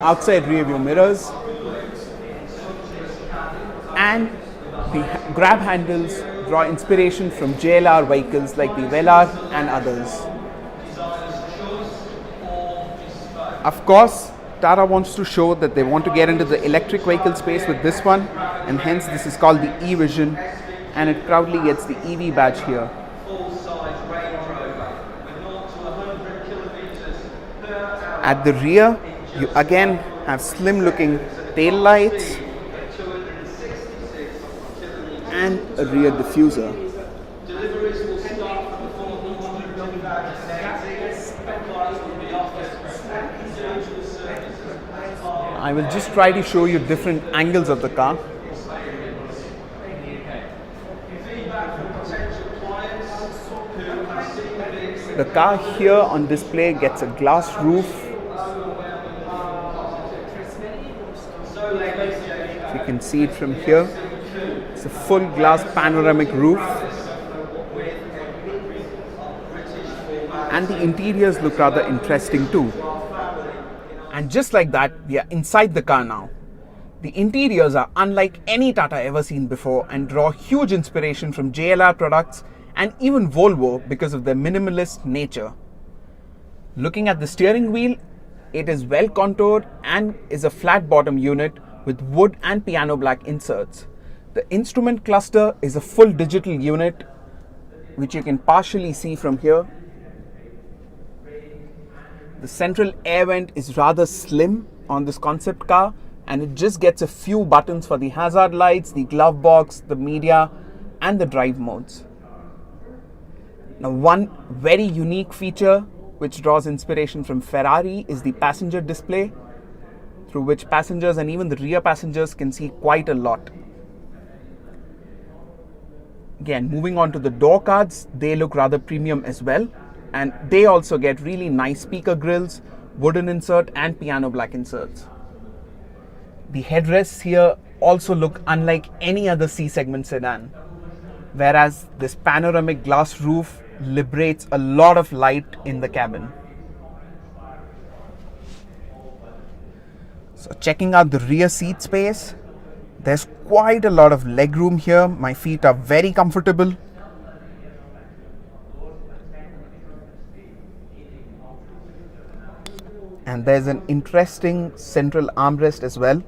outside rear view mirrors, and the grab handles draw inspiration from JLR vehicles like the Velar and others. Of course, Tata wants to show that they want to get into the electric vehicle space with this one, and hence this is called the E-Vision, and it proudly gets the EV badge here. At the rear, you again have slim looking tail lights and a rear diffuser. I will just try to show you different angles of the car. The car here on display gets a glass roof. You can see it from here. It's a full glass panoramic roof. And the interiors look rather interesting too. And just like that, we are inside the car now. The interiors are unlike any Tata ever seen before and draw huge inspiration from JLR products and even Volvo because of their minimalist nature. Looking at the steering wheel, it is well contoured and is a flat bottom unit with wood and piano black inserts. The instrument cluster is a full digital unit, which you can partially see from here. The central air vent is rather slim on this concept car, and it just gets a few buttons for the hazard lights, the glove box, the media, and the drive modes. Now, one very unique feature which draws inspiration from Ferrari is the passenger display, through which passengers and even the rear passengers can see quite a lot. Again, moving on to the door cards, they look rather premium as well, and they also get really nice speaker grills, wooden insert and piano black inserts. The headrests here also look unlike any other C-segment sedan, whereas this panoramic glass roof liberates a lot of light in the cabin. So checking out the rear seat space, there's quite a lot of leg room here. My feet are very comfortable. And there's an interesting central armrest as well,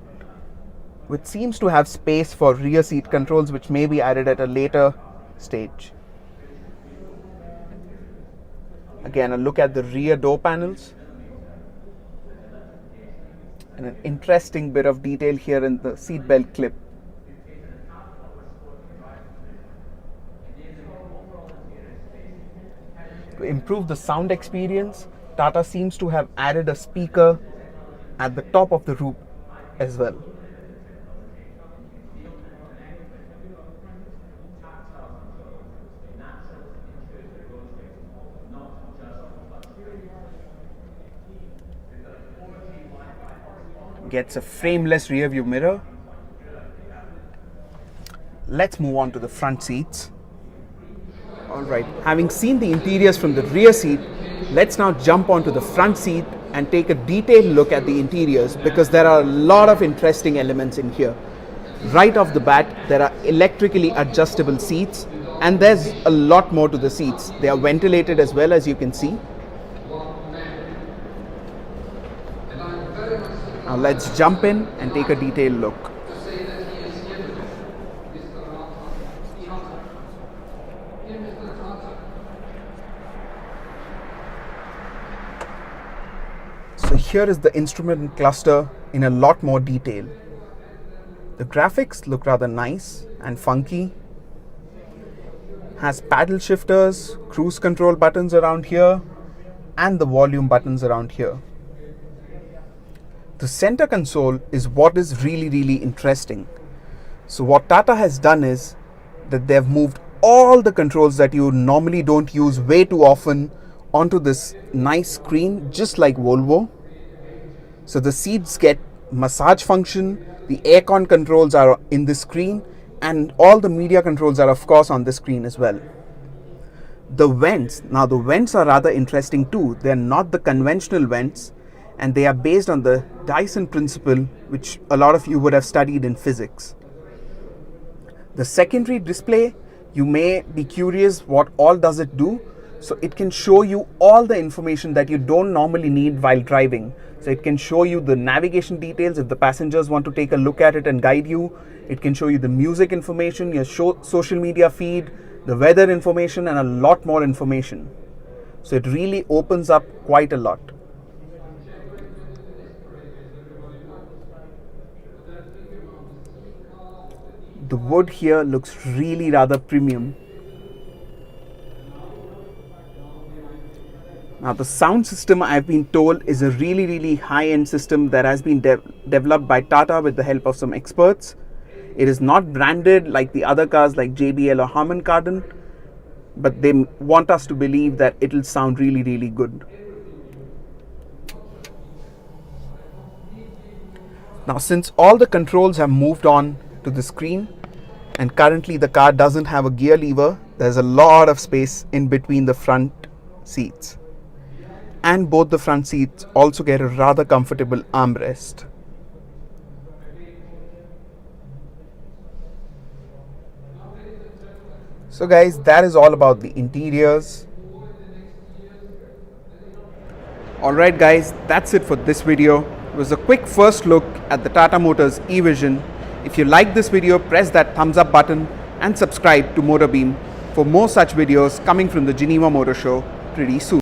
which seems to have space for rear seat controls, which may be added at a later stage. Again, a look at the rear door panels. And an interesting bit of detail here in the seatbelt clip. To improve the sound experience, Tata seems to have added a speaker at the top of the roof as well. Gets a frameless rear view mirror. Let's move on to the front seats. Alright, having seen the interiors from the rear seat, let's now jump onto the front seat and take a detailed look at the interiors, because there are a lot of interesting elements in here. Right off the bat, there are electrically adjustable seats, and there's a lot more to the seats. They are ventilated as well, as you can see. Now let's jump in and take a detailed look. So here is the instrument cluster in a lot more detail. The graphics look rather nice and funky. Has paddle shifters, cruise control buttons around here, and the volume buttons around here. The center console is what is really interesting. So what Tata has done is that they've moved all the controls that you normally don't use way too often onto this nice screen, just like Volvo. So the seats get massage function, the aircon controls are in the screen, and all the media controls are of course on the screen as well. The vents are rather interesting too. They're not the conventional vents, and they are based on the Dyson principle, which a lot of you would have studied in physics. The secondary display, you may be curious what all does it do. So it can show you all the information that you don't normally need while driving. So it can show you the navigation details if the passengers want to take a look at it and guide you. It can show you the music information, your social media feed, the weather information, and a lot more information. So it really opens up quite a lot. The wood here looks really rather premium. Now the sound system, I've been told, is a really high-end system that has been developed by Tata with the help of some experts. It is not branded like the other cars like JBL or Harman Kardon, but they want us to believe that it will sound really good. Now since all the controls have moved on to the screen, and currently the car doesn't have a gear lever, there's a lot of space in between the front seats. And both the front seats also get a rather comfortable armrest. So guys, that is all about the interiors. Alright guys, that's it for this video. It was a quick first look at the Tata Motors e-Vision. If you like this video, press that thumbs up button and subscribe to Motorbeam for more such videos coming from the Geneva Motor Show pretty soon.